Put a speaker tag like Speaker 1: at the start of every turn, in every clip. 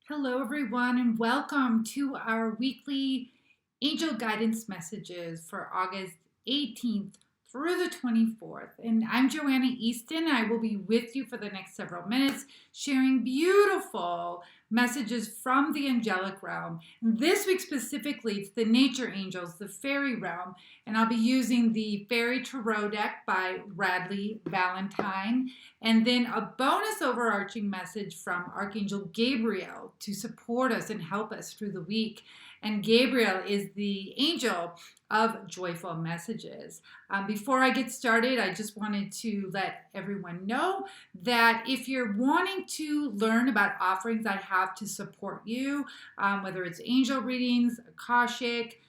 Speaker 1: Hello, everyone, and welcome to our weekly angel guidance messages for August 18th through the 24th. And I'm Joanna Easton. I will be with you for the next several minutes, sharing beautiful messages from the angelic realm. And this week specifically, it's the nature angels, the fairy realm. And I'll be using the Fairy Tarot deck by Radley Valentine. And then a bonus overarching message from Archangel Gabriel to support us and help us through the week. And Gabriel is the angel of joyful messages. Before I get started, I just wanted to let everyone know that if you're wanting to learn about offerings I have to support you, whether it's angel readings, Akashic,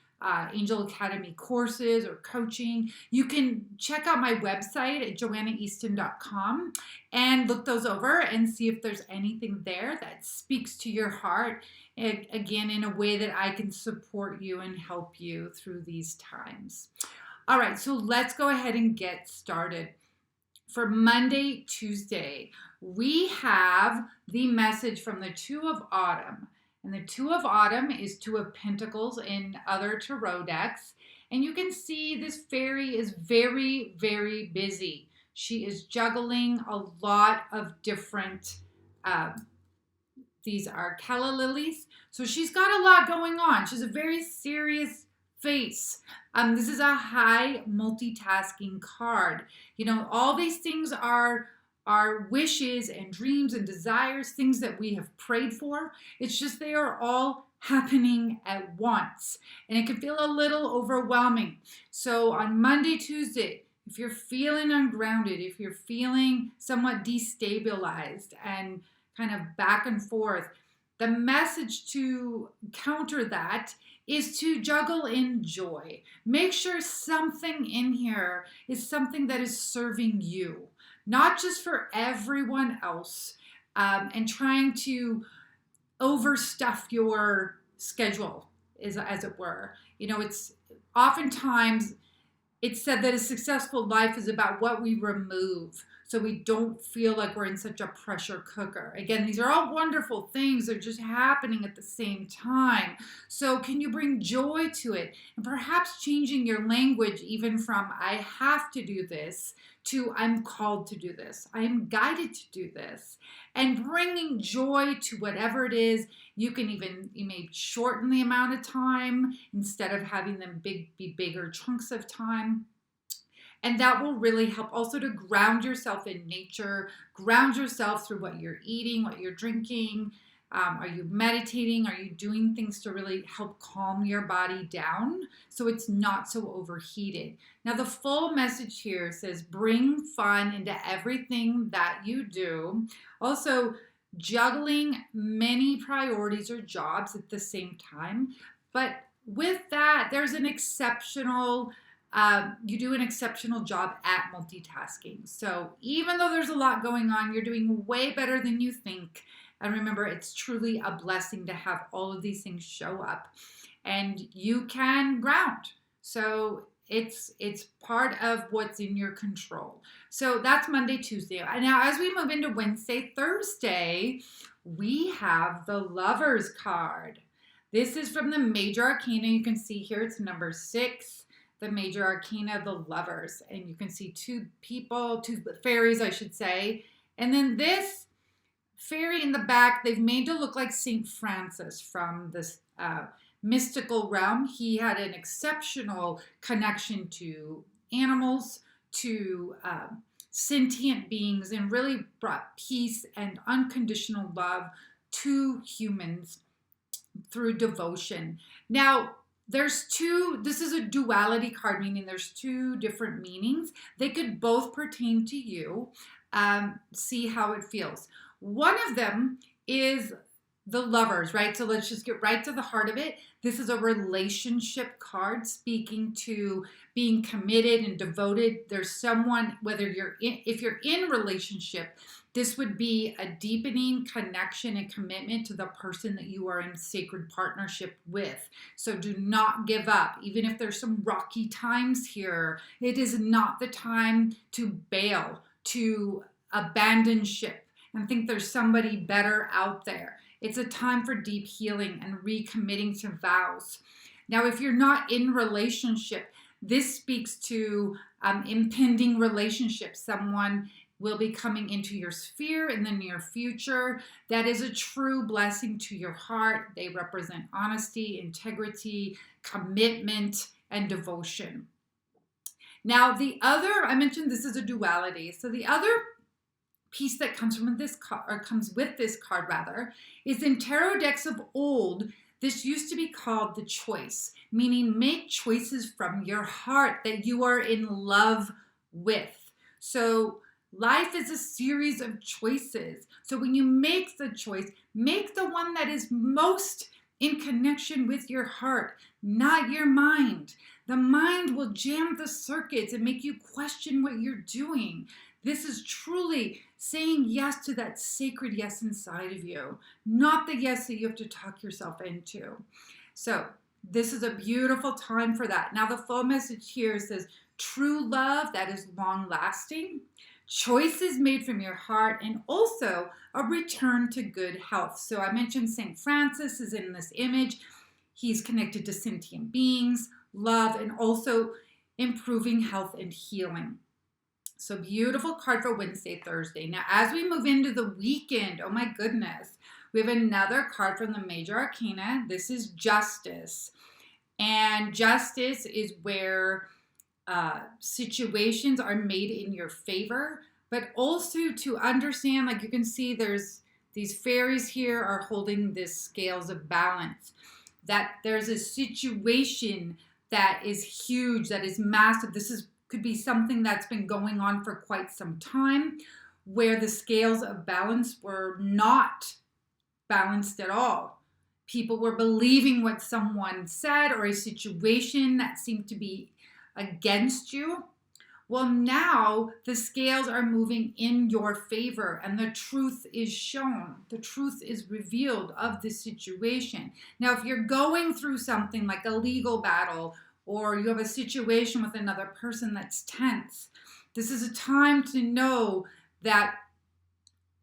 Speaker 1: Angel Academy courses or coaching, you can check out my website at joannaeaston.com and look those over and see if there's anything there that speaks to your heart, again, in a way that I can support you and help you through these times. All right, so let's go ahead and get started. For Monday, Tuesday, we have the message from the Two of Autumn. And the Two of Autumn is Two of Pentacles in other tarot decks. And you can see this fairy is very, very busy. She is juggling a lot of different, these are calla lilies. So she's got a lot going on. She's a very serious face. This is a high multitasking card. You know, all these things are wishes and dreams and desires, things that we have prayed for. It's just they are all happening at once. And it can feel a little overwhelming. So on Monday, Tuesday, if you're feeling ungrounded, if you're feeling somewhat destabilized and kind of back and forth, the message to counter that is to juggle in joy. Make sure something in here is something that is serving you, not just for everyone else, and trying to overstuff your schedule, as it were. You know, it's oftentimes it's said that a successful life is about what we remove, so we don't feel like we're in such a pressure cooker. Again, these are all wonderful things. They're just happening at the same time. So can you bring joy to it? And perhaps changing your language even from I have to do this to I'm called to do this. I am guided to do this. And bringing joy to whatever it is. You may shorten the amount of time instead of having them be bigger chunks of time. And that will really help also to ground yourself in nature, ground yourself through what you're eating, what you're drinking. Are you meditating? Are you doing things to really help calm your body down so it's not so overheated? Now, the full message here says bring fun into everything that you do. Also, juggling many priorities or jobs at the same time. But with that, there's an exceptional you do an exceptional job at multitasking. So even though there's a lot going on, you're doing way better than you think. And remember, it's truly a blessing to have all of these things show up. And you can ground. So it's part of what's in your control. So that's Monday, Tuesday. And now as we move into Wednesday, Thursday, we have the Lovers card. This is from the Major Arcana. You can see here it's number 6. The Major Arcana, the Lovers. And you can see two fairies, I should say. And then this fairy in the back, they've made to look like St. Francis from this mystical realm. He had an exceptional connection to animals, to sentient beings, and really brought peace and unconditional love to humans through devotion. Now, this is a duality card, meaning there's two different meanings. They could both pertain to you. See how it feels. One of them is the Lovers, right? So let's just get right to the heart of it. This is a relationship card speaking to being committed and devoted. There's someone, if you're in relationship, this would be a deepening connection and commitment to the person that you are in sacred partnership with. So do not give up. Even if there's some rocky times here, it is not the time to bail, to abandon ship and think there's somebody better out there. It's a time for deep healing and recommitting to vows. Now, if you're not in relationship, this speaks to impending relationships. Someone will be coming into your sphere in the near future. That is a true blessing to your heart. They represent honesty, integrity, commitment, and devotion. Now, I mentioned this is a duality. So the other piece that comes from this card, or comes with this card rather, is in tarot decks of old. This used to be called the choice, meaning make choices from your heart that you are in love with. So life is a series of choices. So when you make the choice, make the one that is most in connection with your heart, not your mind. The mind will jam the circuits and make you question what you're doing. This is truly saying yes to that sacred yes inside of you, not the yes that you have to talk yourself into. So this is a beautiful time for that. Now the full message here says true love that is long lasting, choices made from your heart, and also a return to good health. So I mentioned St. Francis is in this image. He's connected to sentient beings, love, and also improving health and healing. So beautiful card for Wednesday, Thursday. Now, as we move into the weekend, oh my goodness, we have another card from the Major Arcana. This is Justice. And Justice is where situations are made in your favor, but also to understand, like you can see there's these fairies here are holding this scales of balance, that there's a situation that is huge, that is massive. Could be something that's been going on for quite some time, where the scales of balance were not balanced at all. People were believing what someone said, or a situation that seemed to be against you. Well, now the scales are moving in your favor and the truth is shown. The truth is revealed of the situation. Now, if you're going through something like a legal battle, or you have a situation with another person that's tense, this is a time to know that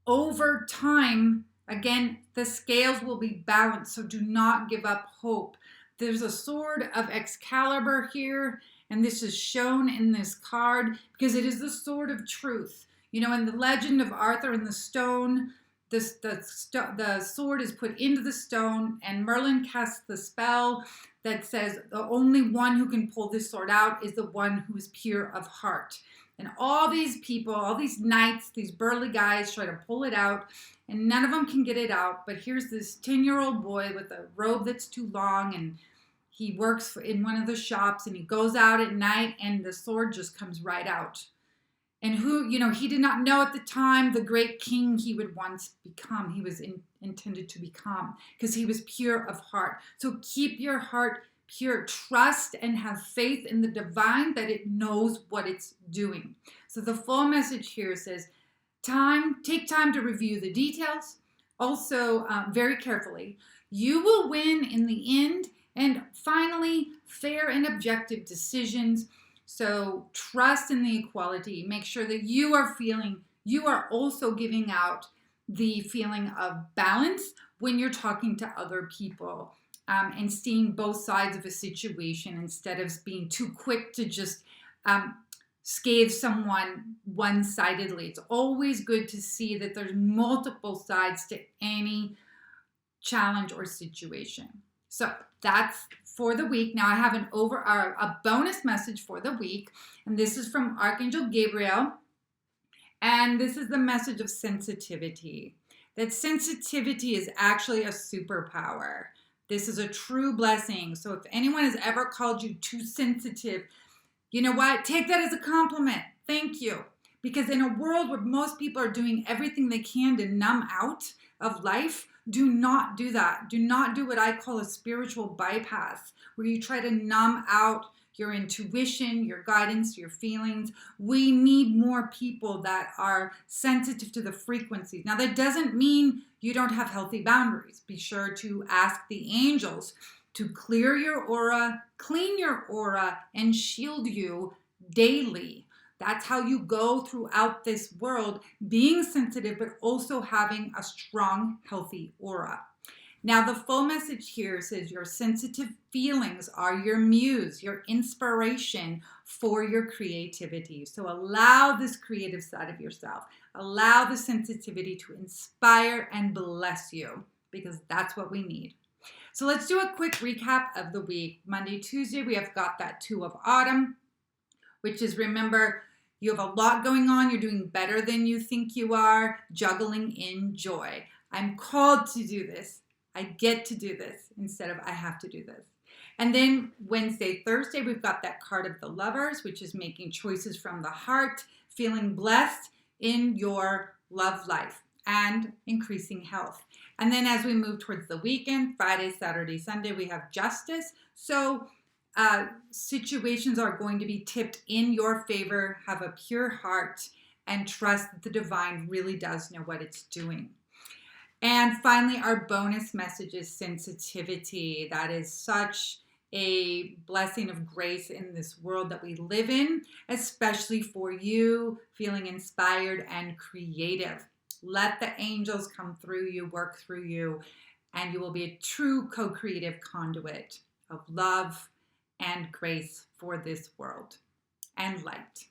Speaker 1: over time, again, the scales will be balanced. So do not give up hope. There's a sword of Excalibur here, and this is shown in this card because it is the sword of truth. You know, in the legend of Arthur and the stone, the sword is put into the stone, and Merlin casts the spell that says the only one who can pull this sword out is the one who is pure of heart. And all these people, all these knights, these burly guys try to pull it out, and none of them can get it out. But here's this 10-year-old boy with a robe that's too long, and he works in one of the shops, and he goes out at night, and the sword just comes right out. And he did not know at the time the great king he would once become. He was intended to become, because he was pure of heart. So keep your heart pure. Trust and have faith in the divine, that it knows what it's doing. So the full message here says, take time to review the details. Also, very carefully. You will win in the end. And finally, fair and objective decisions. So trust in the equality. Make sure that you are also giving out the feeling of balance when you're talking to other people, and seeing both sides of a situation instead of being too quick to just scathe someone one-sidedly. It's always good to see that there's multiple sides to any challenge or situation. So that's for the week. Now I have a bonus message for the week, and this is from Archangel Gabriel, and this is the message of sensitivity. That sensitivity is actually a superpower. This is a true blessing. So if anyone has ever called you too sensitive, you know what? Take that as a compliment. Thank you. Because in a world where most people are doing everything they can to numb out of life, do not do that. Do not do what I call a spiritual bypass, where you try to numb out your intuition, your guidance, your feelings. We need more people that are sensitive to the frequencies. Now, that doesn't mean you don't have healthy boundaries. Be sure to ask the angels to clear your aura, clean your aura, and shield you daily. That's how you go throughout this world, being sensitive, but also having a strong, healthy aura. Now, the full message here says your sensitive feelings are your muse, your inspiration for your creativity. So allow this creative side of yourself. Allow the sensitivity to inspire and bless you, because that's what we need. So let's do a quick recap of the week. Monday, Tuesday, we have got that 2 of autumn, which is, remember, you have a lot going on. You're doing better than you think you are, juggling in joy. I'm called to do this. I get to do this instead of I have to do this. And then Wednesday, Thursday, we've got that card of the Lovers, which is making choices from the heart, feeling blessed in your love life, and increasing health. And then as we move towards the weekend, Friday, Saturday, Sunday, we have Justice. So situations are going to be tipped in your favor. Have a pure heart and trust that the divine really does know what it's doing. And finally, our bonus message is sensitivity. That is such a blessing of grace in this world that we live in, especially for you feeling inspired and creative. Let the angels come through you, work through you, and you will be a true co-creative conduit of love and grace for this world and light.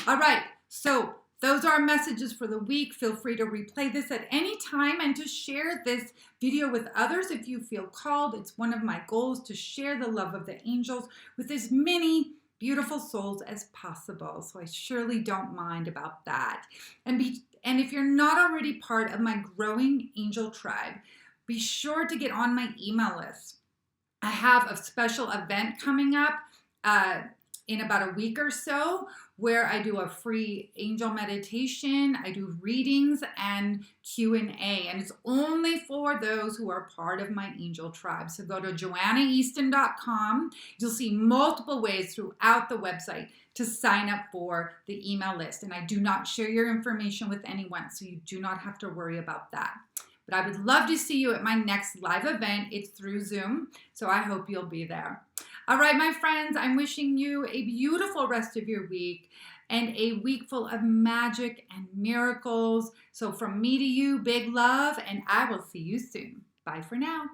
Speaker 1: All right, so those are our messages for the week. Feel free to replay this at any time and to share this video with others if you feel called. It's one of my goals to share the love of the angels with as many beautiful souls as possible. So I surely don't mind about that. And if you're not already part of my growing angel tribe, be sure to get on my email list. I have a special event coming up in about a week or so, where I do a free angel meditation, I do readings and Q&A, and it's only for those who are part of my angel tribe. So go to joannaeaston.com. You'll see multiple ways throughout the website to sign up for the email list, and I do not share your information with anyone, so you do not have to worry about that. But I would love to see you at my next live event. It's through Zoom, so I hope you'll be there. All right, my friends, I'm wishing you a beautiful rest of your week and a week full of magic and miracles. So from me to you, big love, and I will see you soon. Bye for now.